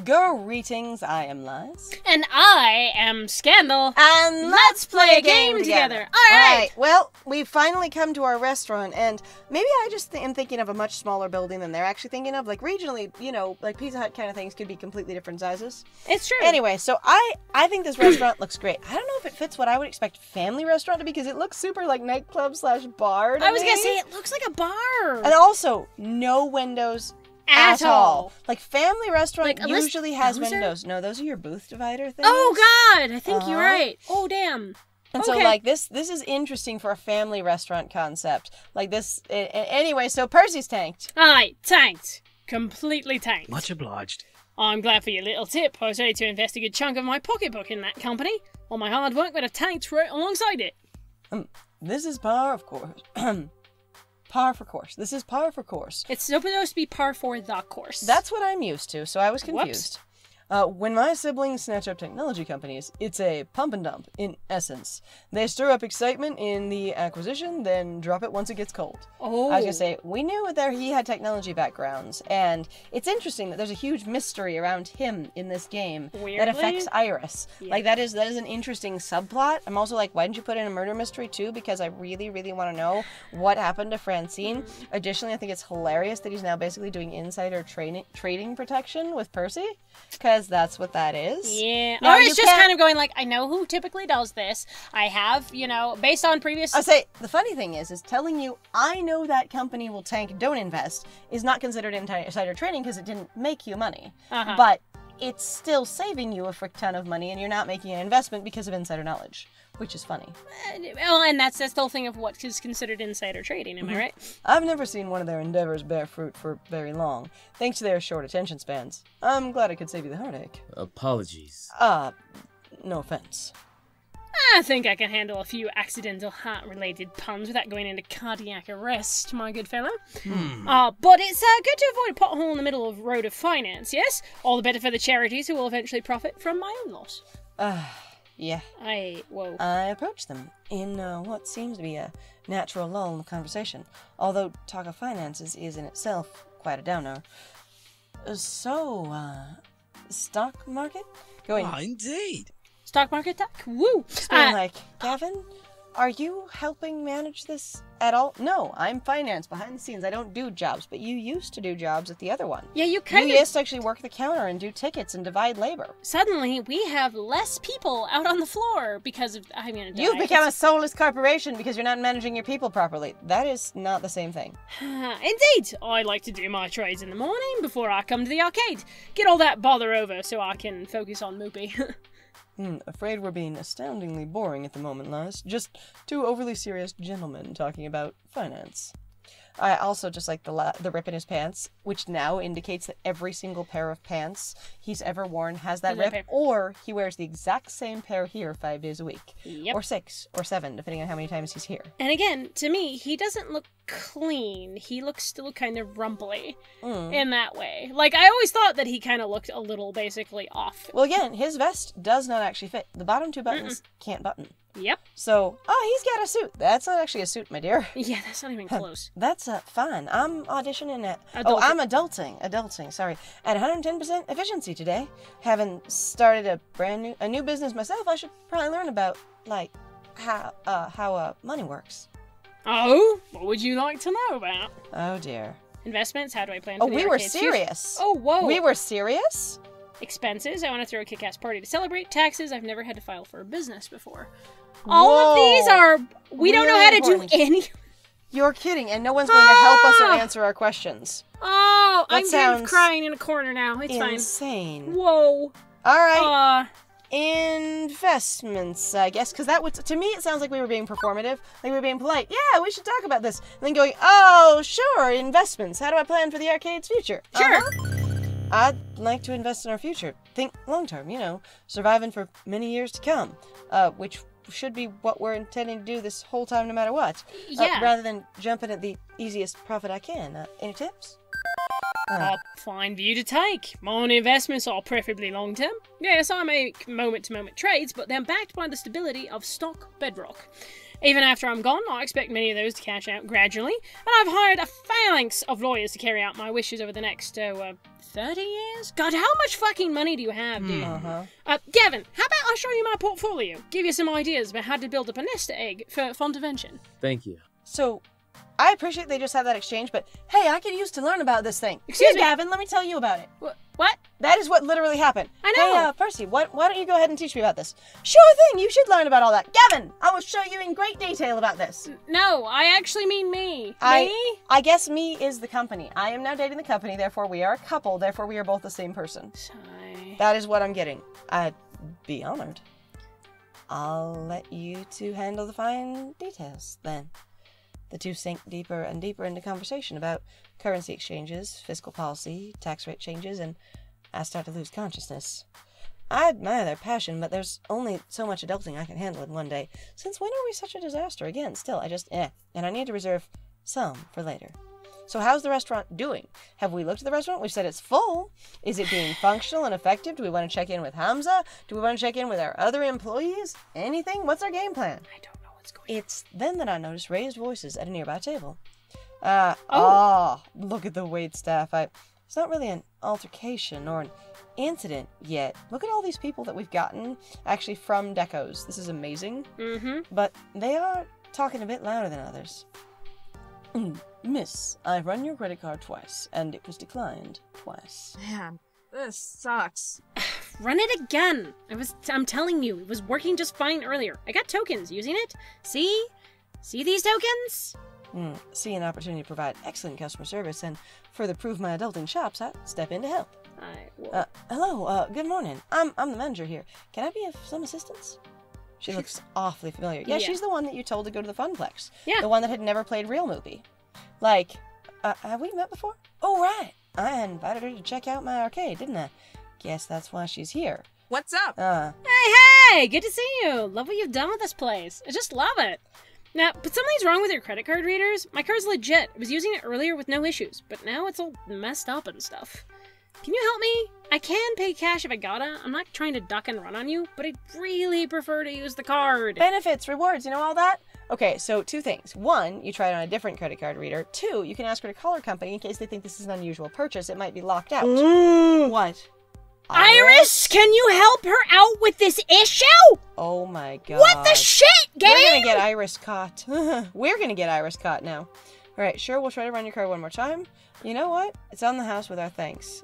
Greetings, I am Lies. And I am Scandal. And let's play a game together. Alright! Well, we've finally come to our restaurant, and maybe I just am thinking of a much smaller building than they're actually thinking of. Like, regionally, you know, like Pizza Hut kind of things could be completely different sizes. It's true. Anyway, so I think this restaurant looks great. I don't know if it fits what I would expect family restaurant to be, because it looks super like nightclub / bar to I was me. gonna say, it looks like a bar. And also, no windows at all. Like, family restaurant Like, usually has those windows. No, those are your booth divider things. Oh god, I think you're right. Oh damn. And so, like, this is interesting for a family restaurant concept. Like, this... Anyway, so Percy's tanked. Aye, tanked. Completely tanked. Much obliged. I'm glad for your little tip. I was ready to invest a good chunk of my pocketbook in that company. All my hard work would have tanked right alongside it. This is par, of course. Par for course. This is par for course. It's supposed to be par for the course. That's what I'm used to, so I was confused. Whoops. When my siblings snatch up technology companies, it's a pump and dump, in essence. They stir up excitement in the acquisition, then drop it once it gets cold. Oh. I was gonna say, we knew that he had technology backgrounds, and it's interesting that there's a huge mystery around him in this game that affects Iris. Yeah. Like, that is an interesting subplot. I'm also like, why didn't you put in a murder mystery too? Because I really, really want to know what happened to Francine. Additionally, I think it's hilarious that he's now basically doing insider trading protection with Percy, because that's what that is. Yeah. Now, or it's just kind of going like, I know who typically does this. I have, you know, based on previous... I'll say, the funny thing is telling you, I know that company will tank, don't invest, is not considered insider trading because it didn't make you money. But it's still saving you a frick ton of money, and you're not making an investment because of insider knowledge, which is funny. Well, and that's the whole thing of what is considered insider trading, am I right? I've never seen one of their endeavors bear fruit for very long, thanks to their short attention spans. I'm glad I could save you the heartache. Apologies. No offense. I think I can handle a few accidental heart-related puns without going into cardiac arrest, my good fellow. But it's good to avoid a pothole in the middle of the road of finance, yes? All the better for the charities who will eventually profit from my own loss. Yeah. Whoa. I approached them in what seems to be a natural lull in the conversation, although talk of finances is in itself quite a downer. Stock market? Going. Ah, indeed. Stock market talk? Woo! Like, Gavin, are you helping manage this at all? No, I'm finance behind the scenes. I don't do jobs, but you used to do jobs at the other one. Yeah, you used to actually work the counter and do tickets and divide labor. Suddenly, we have less people out on the floor because of... I'm gonna die. You've become a soulless corporation because you're not managing your people properly. That is not the same thing. Indeed! I like to do my trades in the morning before I come to the arcade. Get all that bother over so I can focus on Moopy. Afraid we're being astoundingly boring at the moment, Lies. Just two overly serious gentlemen talking about finance. I also just like the rip in his pants, which now indicates that every single pair of pants he's ever worn has that rip, or he wears the exact same pair here 5 days a week. Yep. Or 6, or 7, depending on how many times he's here. And again, to me, he doesn't look clean. He looks still kind of rumply in that way. Like, I always thought that he kind of looked a little basically off. Well, again, his vest does not actually fit. The bottom 2 buttons can't button. Yep. So, he's got a suit. That's not actually a suit, my dear. Yeah, that's not even close. That's fine. I'm auditioning at... I'm adulting, sorry. At 110% efficiency today. Having started a new business myself, I should probably learn about, like, how money works. Oh? What would you like to know about? Oh, dear. Investments? How do I plan for the we were arcades? serious. Oh, whoa. We were serious? Expenses. I want to throw a kick-ass party to celebrate. Taxes. I've never had to file for a business before. All of these are... We don't know how to do any... You're kidding, and no one's going to help us or answer our questions. Oh, That I'm kind of crying in a corner now. It's fine. Insane. Whoa. All right. Investments, I guess, because that would, to me, it sounds like we were being performative, like we were being polite. Yeah, we should talk about this. And then going, oh, sure, investments. How do I plan for the arcade's future? Sure. I'd like to invest in our future. Think long term, you know, surviving for many years to come, which should be what we're intending to do this whole time, no matter what. Yeah. Rather than jumping at the easiest profit I can. Any tips? A fine view to take. My investments are preferably long-term. Yes, I make moment-to-moment trades, but they're backed by the stability of stock bedrock. Even after I'm gone, I expect many of those to cash out gradually, and I've hired a phalanx of lawyers to carry out my wishes over the next, 30 years? God, how much fucking money do you have, dude? Gavin, how about I show you my portfolio? Give you some ideas about how to build up a nest egg for Fontervention. Thank you. So, I appreciate they just had that exchange, but hey, I could use to learn about this thing. Excuse me? Gavin, let me tell you about it. What? That is what literally happened. I know. Hey, Percy, why don't you go ahead and teach me about this? Sure thing, you should learn about all that. Gavin, I will show you in great detail about this. No, I actually mean me. Me? I guess me is the company. I am now dating the company, therefore we are a couple, therefore we are both the same person. Sigh. That is what I'm getting. I'd be honored. I'll let you two handle the fine details, then. The two sink deeper and deeper into conversation about currency exchanges, fiscal policy, tax rate changes, and I start to lose consciousness. I admire their passion, but there's only so much adulting I can handle in one day. Since when are we such a disaster? Again, still, I just, and I need to reserve some for later. So how's the restaurant doing? Have we looked at the restaurant? We've said it's full. Is it being functional and effective? Do we want to check in with Hamza? Do we want to check in with our other employees? Anything? What's our game plan? I don't know what's going on. It's then that I noticed raised voices at a nearby table. Look at the waitstaff. It's not really an altercation or an incident yet. Look at all these people that we've gotten actually from decos. This is amazing. But they are talking a bit louder than others. Miss, I've run your credit card twice, and it was declined twice. Man, this sucks. Run it again. I'm telling you, it was working just fine earlier. I got tokens using it. See? See these tokens? See an opportunity to provide excellent customer service and further prove my adulting chops, I step in to help. Hello, good morning. I'm the manager here. Can I be of some assistance? She looks awfully familiar. Yeah, she's the one that you told to go to the Funplex. Yeah. The one that had never played Real Movie. Like, have we met before? Oh, right. I invited her to check out my arcade, didn't I? Guess that's why she's here. What's up? Hey, good to see you. Love what you've done with this place. I just love it. Now, but something's wrong with your credit card readers. My card's legit. I was using it earlier with no issues, but now it's all messed up and stuff. Can you help me? I can pay cash if I gotta. I'm not trying to duck and run on you, but I'd really prefer to use the card. Benefits, rewards, you know all that? Okay, so two things. One, you try it on a different credit card reader. Two, you can ask her to call her company in case they think this is an unusual purchase. It might be locked out. What? Iris, can you help her out with this issue? Oh my god. What the shit, gang? We're gonna get Iris caught. We're gonna get Iris caught now. Alright, sure, we'll try to run your card one more time. You know what? It's on the house with our thanks.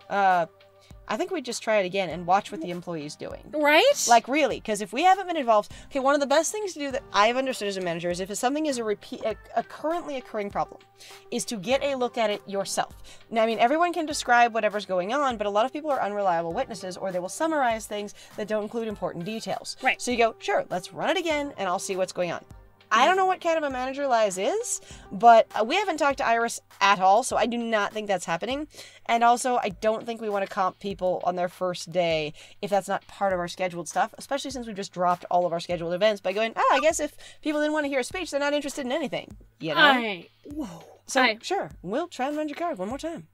I think we just try it again and watch what the employee's doing. Right? Like, really, because if we haven't been involved... Okay, one of the best things to do that I've understood as a manager is if something is a currently occurring problem, is to get a look at it yourself. Now, I mean, everyone can describe whatever's going on, but a lot of people are unreliable witnesses, or they will summarize things that don't include important details. Right. So you go, sure, let's run it again, and I'll see what's going on. I don't know what kind of a manager Liz is, but we haven't talked to Iris at all, so I do not think that's happening. And also, I don't think we want to comp people on their first day if that's not part of our scheduled stuff, especially since we've just dropped all of our scheduled events by going, I guess if people didn't want to hear a speech, they're not interested in anything. You know? So, sure, we'll try and run your card one more time.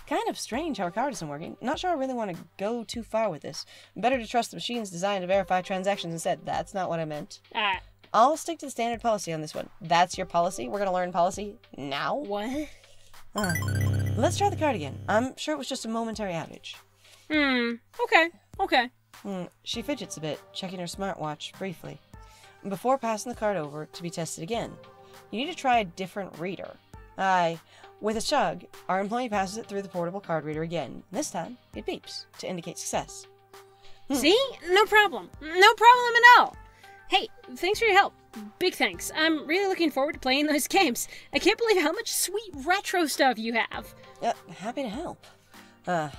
Kind of strange how our card isn't working. Not sure I really want to go too far with this. Better to trust the machines designed to verify transactions instead. That's not what I meant. I'll stick to the standard policy on this one. That's your policy? We're gonna learn policy now? What? Let's try the card again. I'm sure it was just a momentary outage. Okay. She fidgets a bit, checking her smartwatch briefly. Before passing the card over to be tested again, you need to try a different reader. With a shrug, our employee passes it through the portable card reader again. This time, it beeps to indicate success. See? No problem. No problem at all. Hey, thanks for your help. Big thanks. I'm really looking forward to playing those games. I can't believe how much sweet retro stuff you have. Happy to help. I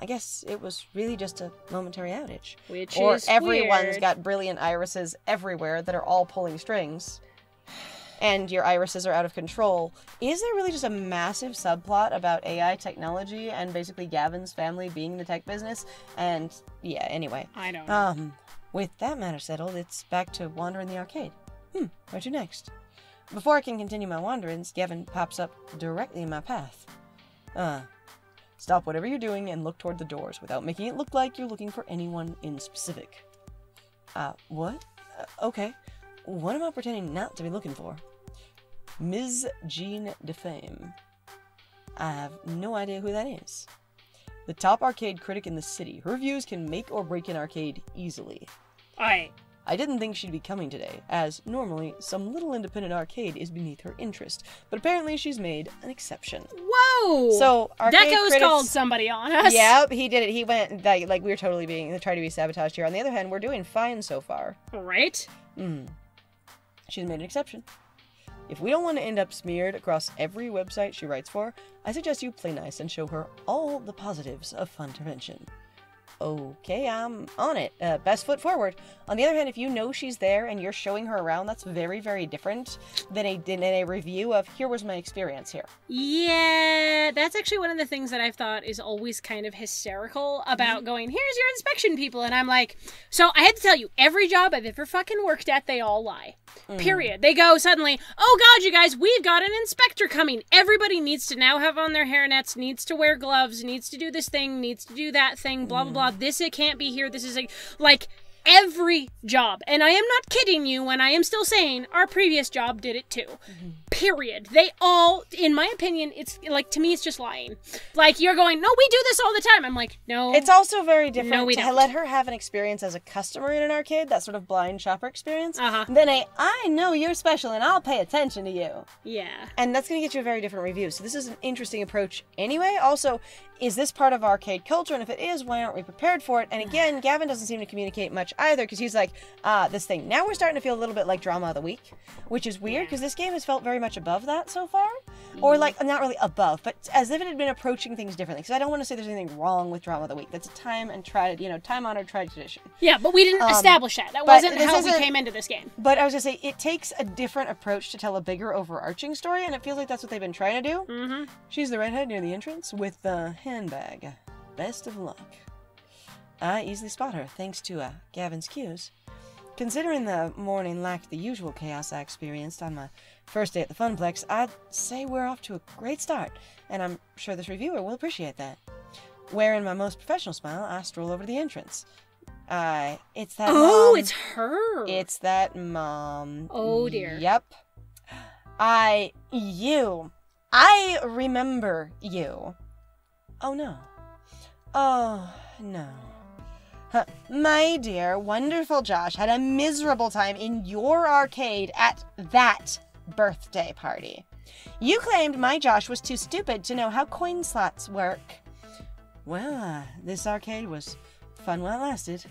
guess it was really just a momentary outage. Which or is everyone's weird. got brilliant irises everywhere that are all pulling strings. And your irises are out of control. Is there really just a massive subplot about AI technology and basically Gavin's family being in the tech business? And, yeah, anyway. I don't know. With that matter settled, it's back to wandering the arcade. Where to next? Before I can continue my wanderings, Gavin pops up directly in my path. Stop whatever you're doing and look toward the doors without making it look like you're looking for anyone in specific. What? Okay. What am I pretending not to be looking for? Ms. Jean DeFame. I have no idea who that is. The top arcade critic in the city. Her views can make or break an arcade easily. Aye. I didn't think she'd be coming today, as normally some little independent arcade is beneath her interest, but apparently she's made an exception. Whoa! So, arcade Deco's critics... called somebody on us. Yep, he did it. He went, like we were totally trying to be sabotaged here. On the other hand, we're doing fine so far. Right? She's made an exception. If we don't want to end up smeared across every website she writes for, I suggest you play nice and show her all the positives of fun intervention. Okay, I'm on it. Best foot forward. On the other hand, if you know she's there and you're showing her around, that's very, very different than a review of, here was my experience here. Yeah, that's actually one of the things that I've thought is always kind of hysterical about going, here's your inspection people. And I'm like, so I had to tell you, every job I've ever fucking worked at, they all lie. Period. They go suddenly, oh god, you guys, we've got an inspector coming. Everybody needs to now have on their hairnets, needs to wear gloves, needs to do this thing, needs to do that thing, blah, blah, blah. This, it can't be here. This is like every job. And I am not kidding you when I am still saying our previous job did it too. Period. They all, in my opinion, it's like, to me, it's just lying. Like, you're going, no, we do this all the time. I'm like, no. It's also very different No, we to don't. let her have an experience as a customer in an arcade, that sort of blind shopper experience, Uh-huh. than I know you're special and I'll pay attention to you. Yeah. And that's going to get you a very different review. So this is an interesting approach anyway. Also, is this part of arcade culture? And if it is, why aren't we prepared for it? And again, Gavin doesn't seem to communicate much either, because he's like, this thing. Now we're starting to feel a little bit like Drama of the Week, which is weird, because this game has felt very much above that so far. Or like, not really above, but as if it had been approaching things differently. Because I don't want to say there's anything wrong with Drama of the Week. That's a time-honored tried tradition. Yeah, but we didn't establish that. That but wasn't this how we isn't- came into this game. But I was going to say, it takes a different approach to tell a bigger overarching story, and it feels like that's what they've been trying to do. Mm-hmm. She's the redhead near the entrance with the handbag. Best of luck. I easily spot her, thanks to Gavin's cues. Considering the morning lacked the usual chaos I experienced on my first day at the Funplex, I'd say we're off to a great start, and I'm sure this reviewer will appreciate that. Wearing my most professional smile, I stroll over to the entrance. It's that Oh, mom. it's her. It's that mom. Oh, dear. Yep. I remember you. Oh, no. Oh, no. My dear, wonderful Josh had a miserable time in your arcade at that birthday party. You claimed my Josh was too stupid to know how coin slots work. Well, this arcade was fun while it lasted.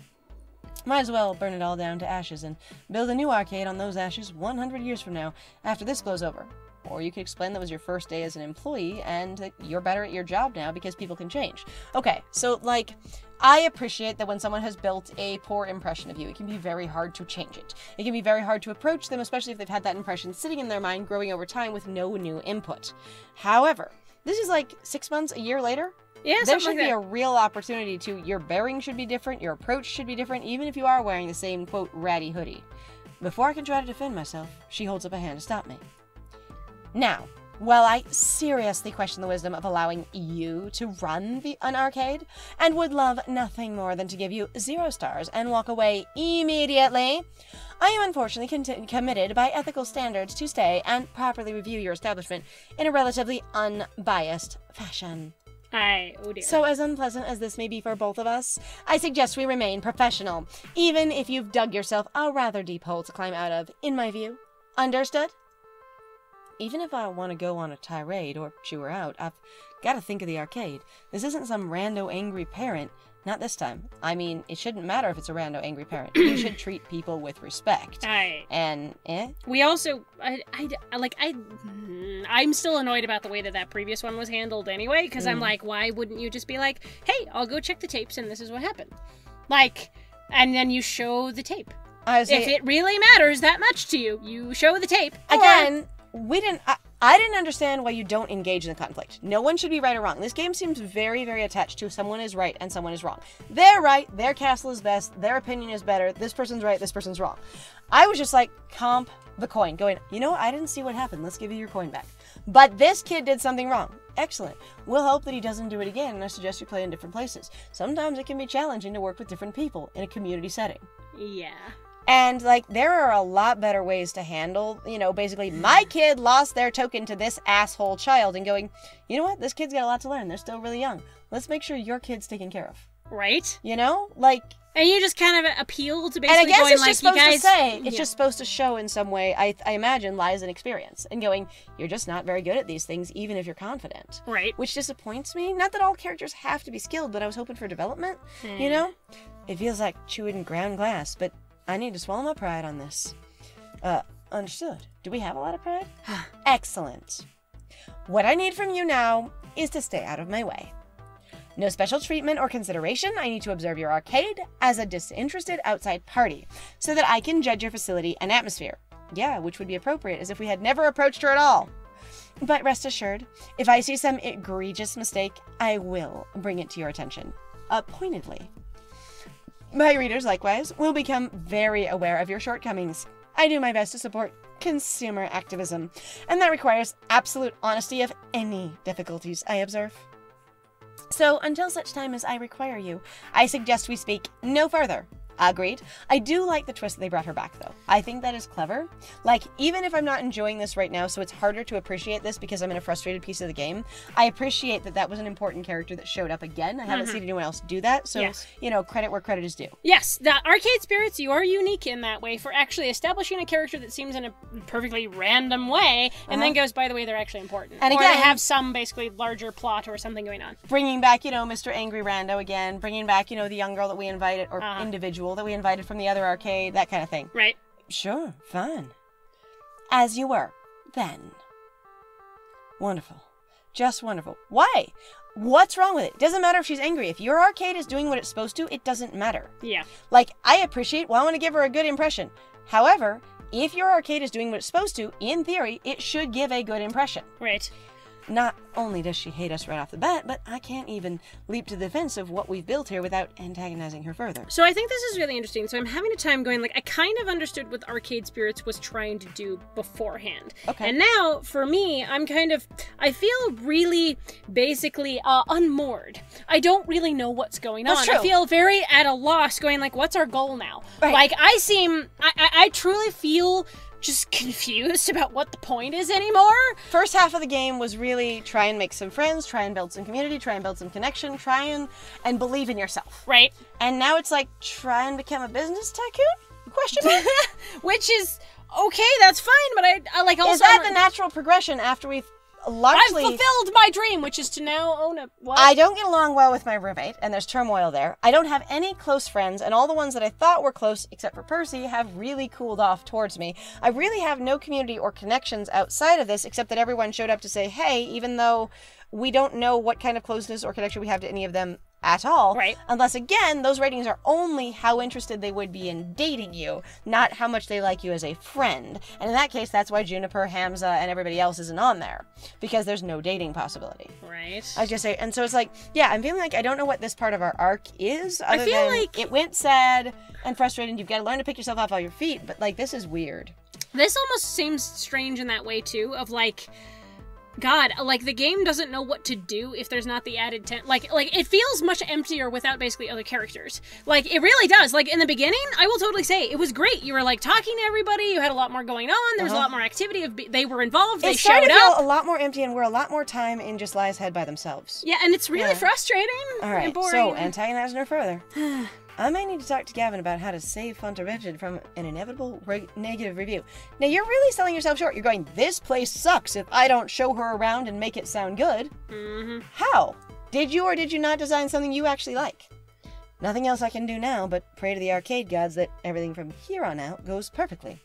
Might as well burn it all down to ashes and build a new arcade on those ashes 100 years from now, after this blows over. Or you could explain that was your first day as an employee and that you're better at your job now because people can change. Okay, so, like, I appreciate that when someone has built a poor impression of you, it can be very hard to change it. It can be very hard to approach them, especially if they've had that impression sitting in their mind, growing over time with no new input. However, this is like 6 months, a year later. Yeah, There something should like be that. a real opportunity to, your bearing should be different, your approach should be different, even if you are wearing the same, quote, ratty hoodie. Before I can try to defend myself, she holds up a hand to stop me. Now, while I seriously question the wisdom of allowing you to run an arcade, and would love nothing more than to give you 0 stars and walk away immediately, I am unfortunately committed by ethical standards to stay and properly review your establishment in a relatively unbiased fashion. Oh dear. So, as unpleasant as this may be for both of us, I suggest we remain professional, even if you've dug yourself a rather deep hole to climb out of, in my view. Understood? Even if I want to go on a tirade or chew her out, I've got to think of the arcade. This isn't some rando angry parent. Not this time. I mean, it shouldn't matter if it's a rando angry parent. You should treat people with respect. And, We also, I'm still annoyed about the way that previous one was handled anyway, because I'm like, why wouldn't you just be like, hey, I'll go check the tapes and this is what happened? Like, and then you show the tape. If it really matters that much to you, you show the tape. Again, I didn't understand why you don't engage in the conflict. No one should be right or wrong. This game seems very, very attached to someone is right and someone is wrong. They're right, their castle is best, their opinion is better, this person's right, this person's wrong. I was just like, comp the coin, going, you know what, I didn't see what happened, let's give you your coin back. But this kid did something wrong. Excellent. We'll hope that he doesn't do it again, and I suggest you play in different places. Sometimes it can be challenging to work with different people in a community setting. Yeah. And, like, there are a lot better ways to handle, you know, basically, my kid lost their token to this asshole child, and going, you know what, this kid's got a lot to learn. They're still really young. Let's make sure your kid's taken care of. Right? You know? Like... And you just kind of appeal to basically and I guess going it's like, just supposed you guys... to say, it's just supposed to show in some way, I imagine, lies in experience. And going, you're just not very good at these things, even if you're confident. Right. Which disappoints me. Not that all characters have to be skilled, but I was hoping for development. You know? It feels like chewing ground glass, but I need to swallow my pride on this. Understood. Do we have a lot of pride? Excellent. What I need from you now is to stay out of my way. No special treatment or consideration. I need to observe your arcade as a disinterested outside party so that I can judge your facility and atmosphere. Yeah, which would be appropriate, as if we had never approached her at all. But rest assured, if I see some egregious mistake, I will bring it to your attention. Pointedly. My readers, likewise, will become very aware of your shortcomings. I do my best to support consumer activism, and that requires absolute honesty of any difficulties I observe. So, until such time as I require you, I suggest we speak no further. Agreed. I do like the twist that they brought her back, though. I think that is clever. Like, even if I'm not enjoying this right now, so it's harder to appreciate this because I'm in a frustrated piece of the game, I appreciate that that was an important character that showed up again. I haven't seen anyone else do that, so, you know, credit where credit is due. Yes, the Arcade Spirits, you are unique in that way for actually establishing a character that seems in a perfectly random way, and then goes, by the way, they're actually important. And or again, they have some, basically, larger plot or something going on. Bringing back, you know, Mr. Angry Rando again, bringing back, you know, the young girl that we invited, or individual that we invited from the other arcade, that kind of thing. Right. Sure, fine. As you were, then. Wonderful. Just wonderful. Why? What's wrong with it? Doesn't matter if she's angry. If your arcade is doing what it's supposed to, it doesn't matter. Yeah. Like, I appreciate, well, I want to give her a good impression. However, if your arcade is doing what it's supposed to, in theory, it should give a good impression. Right. Not only does she hate us right off the bat, but I can't even leap to the defense of what we've built here without antagonizing her further. So I think this is really interesting. So I'm having a time going, like, I kind of understood what Arcade Spirits was trying to do beforehand. Okay. And now, for me, I feel really, basically, unmoored. I don't really know what's going on. That's true. I feel very at a loss going, like, what's our goal now? Right. Like, I truly feel just confused about what the point is anymore. First half of the game was really try and make some friends, try and build some community, try and build some connection, try and believe in yourself. Right. And now it's like, try and become a business tycoon? Question mark? Which is, okay, that's fine, but I like also... Is that the natural progression after we've largely... I've fulfilled my dream, which is to now own a... What? I don't get along well with my roommate, and there's turmoil there. I don't have any close friends, and all the ones that I thought were close, except for Percy, have really cooled off towards me. I really have no community or connections outside of this, except that everyone showed up to say, hey, even though we don't know what kind of closeness or connection we have to any of them at all. Right. Unless, again, those ratings are only how interested they would be in dating you, not how much they like you as a friend. And in that case, that's why Juniper, Hamza, and everybody else isn't on there. Because there's no dating possibility. Right. I was just saying, and so it's like, yeah, I'm feeling like I don't know what this part of our arc is, other I feel than like it went sad and frustrating. You've got to learn to pick yourself up off your feet, but, like, this is weird. This almost seems strange in that way, too, of, like... God, like, the game doesn't know what to do if there's not the added like, it feels much emptier without basically other characters. Like, it really does. Like, in the beginning, I will totally say, it was great. You were, like, talking to everybody, you had a lot more going on, there was a lot more activity, they were involved, they showed up. It's starting to feel up. a lot more empty, and we're a lot more time in just Lia's head by themselves. Yeah, and it's really frustrating Alright, and boring. so, antagonizing her further. I may need to talk to Gavin about how to save Funtervention from an inevitable negative review. Now, you're really selling yourself short. You're going, this place sucks if I don't show her around and make it sound good. How? Did you or did you not design something you actually like? Nothing else I can do now but pray to the arcade gods that everything from here on out goes perfectly.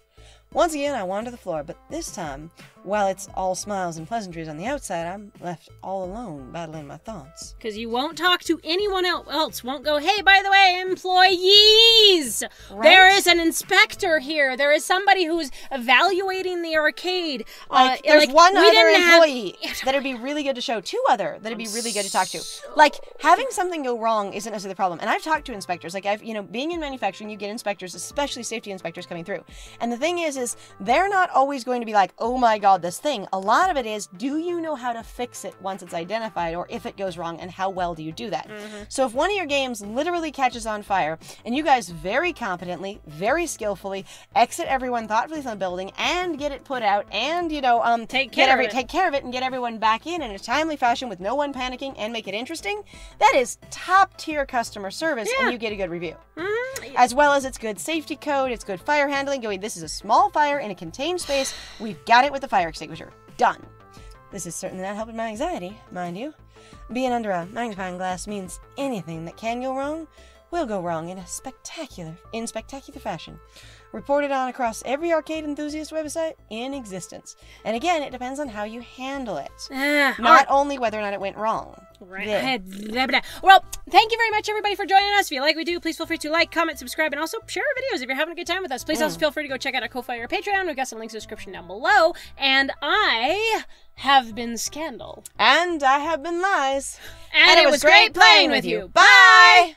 Once again, I wander the floor, but this time, while it's all smiles and pleasantries on the outside, I'm left all alone, battling my thoughts. Because you won't talk to anyone else. Won't go, hey, by the way, employees! Right? There is an inspector here. There is somebody who's evaluating the arcade. Like, there's one other employee that'd be really good to show. Two other that'd be really good to talk to. Like, having something go wrong isn't necessarily the problem. And I've talked to inspectors. Like, being in manufacturing, you get inspectors, especially safety inspectors coming through. And the thing is they're not always going to be like, oh my god, installed this thing. A lot of it is, do you know how to fix it once it's identified, or if it goes wrong, and how well do you do that? So if one of your games literally catches on fire, and you guys very competently, very skillfully exit everyone thoughtfully from the building and get it put out, and take care of it and get everyone back in a timely fashion with no one panicking, and make it interesting, that is top tier customer service, and you get a good review. As well as it's good safety code, it's good fire handling, going, this is a small fire in a contained space, we've got it with a fire extinguisher. Done. This is certainly not helping my anxiety, mind you. Being under a magnifying glass means anything that can go wrong will go wrong in spectacular fashion. Reported on across every arcade enthusiast website in existence. And again, it depends on how you handle it. Not only whether or not it went wrong. Right. Well, thank you very much, everybody, for joining us. If you like what we do, please feel free to like, comment, subscribe, and also share our videos if you're having a good time with us. Please also feel free to go check out our Ko-Fi or Patreon. We've got some links in the description down below. And I have been Scandal. And I have been Lies. And it was great playing with you. Bye!